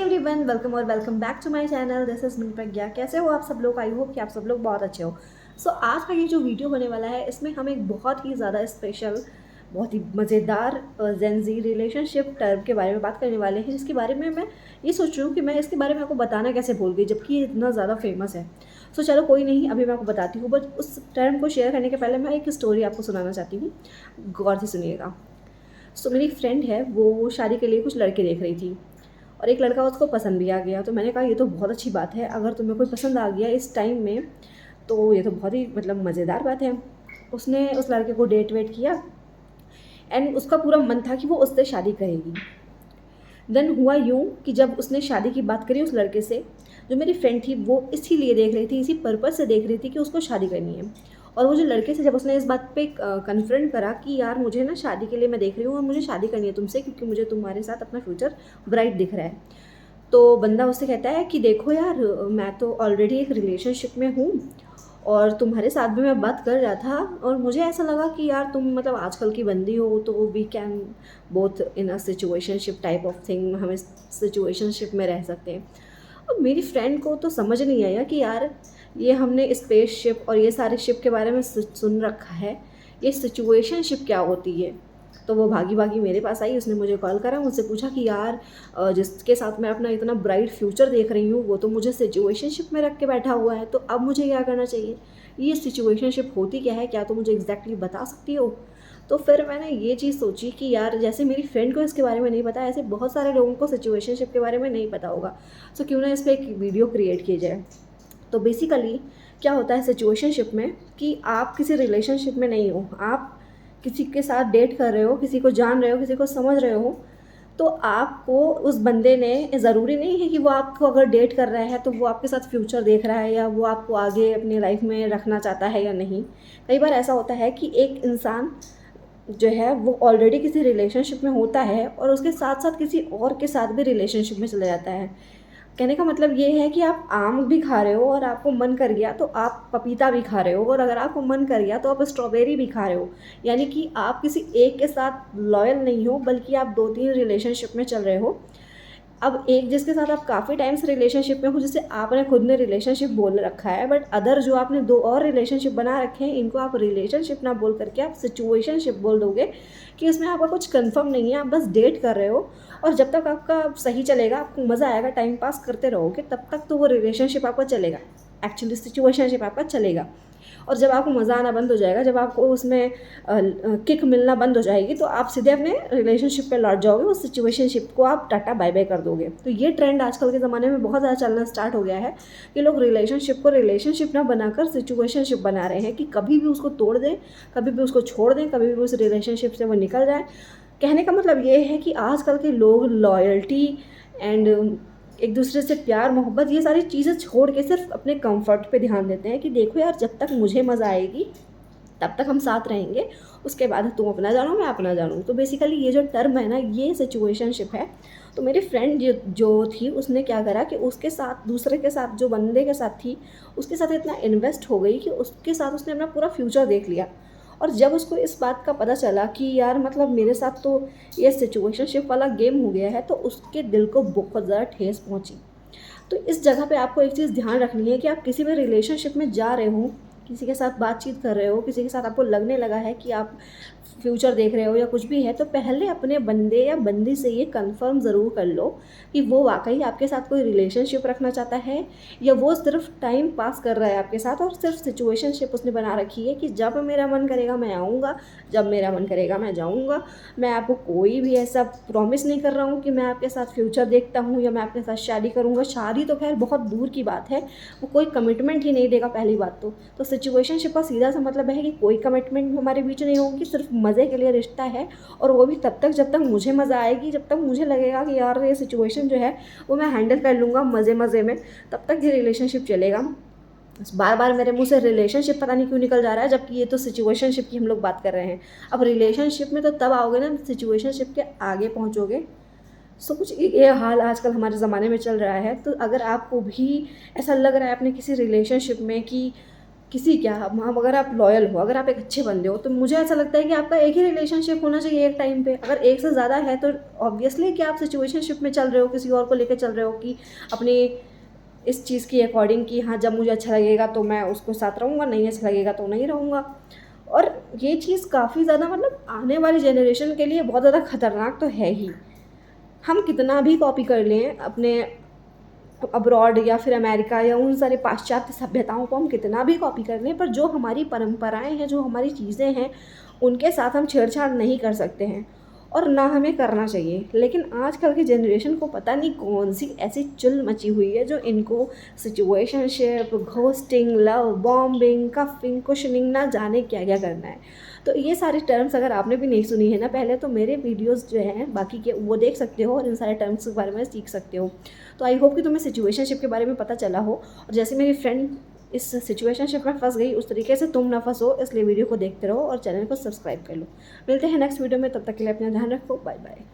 Everyone, welcome और welcome back to my channel. This is me Pragya. कैसे हो आप सब लोग? आई होप कि आप सब लोग बहुत अच्छे हो। आज का ये जो वीडियो होने वाला है, इसमें हम एक बहुत ही ज़्यादा स्पेशल, बहुत ही मज़ेदार जेन ज़ी रिलेशनशिप टर्म के बारे में बात करने वाले हैं, जिसके बारे में मैं ये सोच रही हूँ कि मैं इसके बारे में आपको बताना कैसे भूल गई, जबकि ये इतना ज़्यादा फेमस है। चलो कोई नहीं, अभी मैं आपको बताती हूँ। बट उस टर्म को शेयर करने के पहले मैं एक स्टोरी आपको सुनाना चाहती हूँ, गौर से सुनिएगा। मेरी फ्रेंड है, वो शादी के लिए कुछ लड़के देख रही थी और एक लड़का उसको पसंद भी आ गया। तो मैंने कहा ये तो बहुत अच्छी बात है, अगर तुम्हें कोई पसंद आ गया इस टाइम में तो ये तो बहुत ही मज़ेदार बात है। उसने उस लड़के को डेट वेट किया एंड उसका पूरा मन था कि वो उससे शादी करेगी। देन हुआ यूँ कि जब उसने शादी की बात करी उस लड़के से, जो मेरी फ्रेंड थी वो इसीलिए देख रही थी, इसी पर्पज़ से देख रही थी कि उसको शादी करनी है। और वो जो लड़के से जब उसने इस बात पे कन्फ्रंट करा कि यार मुझे ना शादी के लिए मैं देख रही हूँ और मुझे शादी करनी है तुमसे, क्योंकि मुझे तुम्हारे साथ अपना फ्यूचर ब्राइट दिख रहा है। तो बंदा उससे कहता है कि देखो यार, मैं तो ऑलरेडी एक रिलेशनशिप में हूँ और तुम्हारे साथ भी मैं बात कर रहा था और मुझे ऐसा लगा कि यार तुम आजकल की बंदी हो, तो we can both in a situationship type of thing, हम इस सिचुएशनशिप में रह सकते हैं। अब मेरी फ्रेंड को तो समझ नहीं आया कि यार ये हमने स्पेसशिप और ये सारे शिप के बारे में सुन रखा है, ये सिचुएशनशिप क्या होती है। तो वो भागी भागी मेरे पास आई, उसने मुझे कॉल करा, मुझसे पूछा कि यार जिसके साथ मैं अपना इतना ब्राइट फ्यूचर देख रही हूँ वो तो मुझे सिचुएशनशिप में रख के बैठा हुआ है, तो अब मुझे क्या करना चाहिए, ये सिचुएशनशिप होती क्या है, क्या तो मुझे एग्जैक्टली बता सकती हो। तो फिर मैंने ये चीज़ सोची कि यार जैसे मेरी फ्रेंड को इसके बारे में नहीं पता, ऐसे बहुत सारे लोगों को सिचुएशनशिप के बारे में नहीं पता होगा। क्यों ना इस पर एक वीडियो क्रिएट की जाए। तो बेसिकली क्या होता है सिचुएशनशिप में कि आप किसी रिलेशनशिप में नहीं हो, आप किसी के साथ डेट कर रहे हो, किसी को जान रहे हो, किसी को समझ रहे हो। तो आपको उस बंदे ने, ज़रूरी नहीं है कि वो आपको अगर डेट कर रहा है तो वो आपके साथ फ्यूचर देख रहा है या वो आपको आगे अपनी लाइफ में रखना चाहता है या नहीं। कई बार ऐसा होता है कि एक इंसान जो है वो ऑलरेडी किसी रिलेशनशिप में होता है और उसके साथ साथ किसी और के साथ भी रिलेशनशिप में चला जाता है। कहने का मतलब ये है कि आप आम भी खा रहे हो और आपको मन कर गया तो आप पपीता भी खा रहे हो, और अगर आपको मन कर गया तो आप स्ट्रॉबेरी भी खा रहे हो। यानी कि आप किसी एक के साथ लॉयल नहीं हो, बल्कि आप 2-3 रिलेशनशिप में चल रहे हो। अब एक जिसके साथ आप काफ़ी टाइम से रिलेशनशिप में हो, जिसे आपने खुद ने रिलेशनशिप बोल रखा है, बट अदर जो आपने 2 और रिलेशनशिप बना रखे हैं, इनको आप रिलेशनशिप ना बोल करके आप सिचुएशनशिप बोल दोगे कि इसमें आपका कुछ कंफर्म नहीं है, आप बस डेट कर रहे हो। और जब तक आपका सही चलेगा, आपको मज़ा आएगा, टाइम पास करते रहोगे, तब तक तो वो रिलेशनशिप आपका चलेगा, एक्चुअली सिचुएशनशिप आपका चलेगा। और जब आपको मज़ा आना बंद हो जाएगा, जब आपको उसमें किक मिलना बंद हो जाएगी, तो आप सीधे अपने रिलेशनशिप पे लौट जाओगे, उस सिचुएशनशिप को आप टाटा बाय बाय कर दोगे। तो ये ट्रेंड आजकल के ज़माने में बहुत ज़्यादा चलना स्टार्ट हो गया है कि लोग रिलेशनशिप को रिलेशनशिप ना बनाकर सिचुएशनशिप बना रहे हैं, कि कभी भी उसको तोड़ दें, कभी भी उसको छोड़ दें, कभी भी उस रिलेशनशिप से वो निकल जाए। कहने का मतलब ये है कि आजकल के लोग लॉयल्टी एंड एक दूसरे से प्यार मोहब्बत, ये सारी चीज़ें छोड़ के सिर्फ अपने कंफर्ट पे ध्यान देते हैं कि देखो यार, जब तक मुझे मज़ा आएगी तब तक हम साथ रहेंगे, उसके बाद तुम अपना जानो मैं अपना जानूँ। तो बेसिकली ये जो टर्म है ना, ये सिचुएशनशिप है। तो मेरी फ्रेंड जो थी, उसने क्या करा कि उसके साथ, दूसरे के साथ, जो बंदे के साथ थी, उसके साथ इतना इन्वेस्ट हो गई कि उसके साथ उसने अपना पूरा फ्यूचर देख लिया। और जब उसको इस बात का पता चला कि यार मेरे साथ तो ये सिचुएशनशिप वाला गेम हो गया है, तो उसके दिल को बहुत ज़्यादा ठेस पहुंची। तो इस जगह पे आपको एक चीज़ ध्यान रखनी है कि आप किसी भी रिलेशनशिप में जा रहे हो, किसी के साथ बातचीत कर रहे हो, किसी के साथ आपको लगने लगा है कि आप फ्यूचर देख रहे हो या कुछ भी है, तो पहले अपने बंदे या बंदी से ये कंफर्म ज़रूर कर लो कि वो वाकई आपके साथ कोई रिलेशनशिप रखना चाहता है या वो सिर्फ टाइम पास कर रहा है आपके साथ, और सिर्फ सिचुएशनशिप उसने बना रखी है कि जब मेरा मन करेगा मैं आऊँगा, जब मेरा मन करेगा मैं जाऊँगा। मैं आपको कोई भी ऐसा प्रॉमिस नहीं कर रहा हूँ कि मैं आपके साथ फ्यूचर देखता हूँ या मैं आपके साथ शादी करूँगा। शादी तो खैर बहुत दूर की बात है, वो कोई कमिटमेंट ही नहीं देगा पहली बात तो सिचुएशनशिप का सीधा सा मतलब है कि कोई कमिटमेंट हमारे बीच नहीं होगी, सिर्फ मज़े के लिए रिश्ता है। और वो भी तब तक जब तक मुझे मज़ा आएगी, जब तक मुझे लगेगा कि यार ये सिचुएशन जो है वो मैं हैंडल कर लूँगा मज़े मज़े में, तब तक ये रिलेशनशिप चलेगा। बार बार मेरे मुंह से रिलेशनशिप पता नहीं क्यों निकल जा रहा है, जबकि ये तो सिचुएशनशिप की हम लोग बात कर रहे हैं। अब रिलेशनशिप में तो तब आओगे ना, सिचुएशनशिप के आगे पहुँचोगे। कुछ ये हाल आजकल हमारे ज़माने में चल रहा है। तो अगर आपको भी ऐसा लग रहा है अपने किसी रिलेशनशिप में कि किसी क्या हम अगर आप लॉयल हो, अगर आप एक अच्छे बंदे हो, तो मुझे ऐसा लगता है कि आपका एक ही रिलेशनशिप होना चाहिए एक टाइम पे। अगर एक से ज़्यादा है तो ऑब्वियसली कि आप सिचुएशनशिप में चल रहे हो, किसी और को लेकर चल रहे हो कि अपने इस चीज़ की अकॉर्डिंग कि हाँ, जब मुझे अच्छा लगेगा तो मैं उसके साथ रहूँगा, नहीं अच्छा लगेगा तो नहीं रहूँगा। और ये चीज़ काफ़ी ज़्यादा मतलब आने वाली जनरेशन के लिए बहुत ज़्यादा खतरनाक तो है ही। हम कितना भी कॉपी कर लें अपने अब्रॉड या फिर अमेरिका या उन सारे पाश्चात्य सभ्यताओं को हम कितना भी कॉपी कर लें, पर जो हमारी परंपराएं हैं, जो हमारी चीज़ें हैं, उनके साथ हम छेड़छाड़ नहीं कर सकते हैं और ना हमें करना चाहिए। लेकिन आजकल की जनरेशन को पता नहीं कौन सी ऐसी चुल मची हुई है जो इनको situationship, ghosting, love bombing, coughing, cushioning, ना जाने क्या क्या करना है। तो ये सारे टर्म्स अगर आपने भी नहीं सुनी है ना पहले, तो मेरे वीडियोस जो हैं बाकी के वो देख सकते हो और इन सारे टर्म्स के बारे में सीख सकते हो। तो आई होप कि तुम्हें सिचुएशनशिप के बारे में पता चला हो, और जैसे मेरी फ्रेंड इस सिचुएशनशिप में फंस गई उस तरीके से तुम ना फंसो, इसलिए वीडियो को देखते रहो और चैनल को सब्सक्राइब कर लो। मिलते हैं नेक्स्ट वीडियो में, तब तक के लिए अपना ध्यान रखो। Bye bye.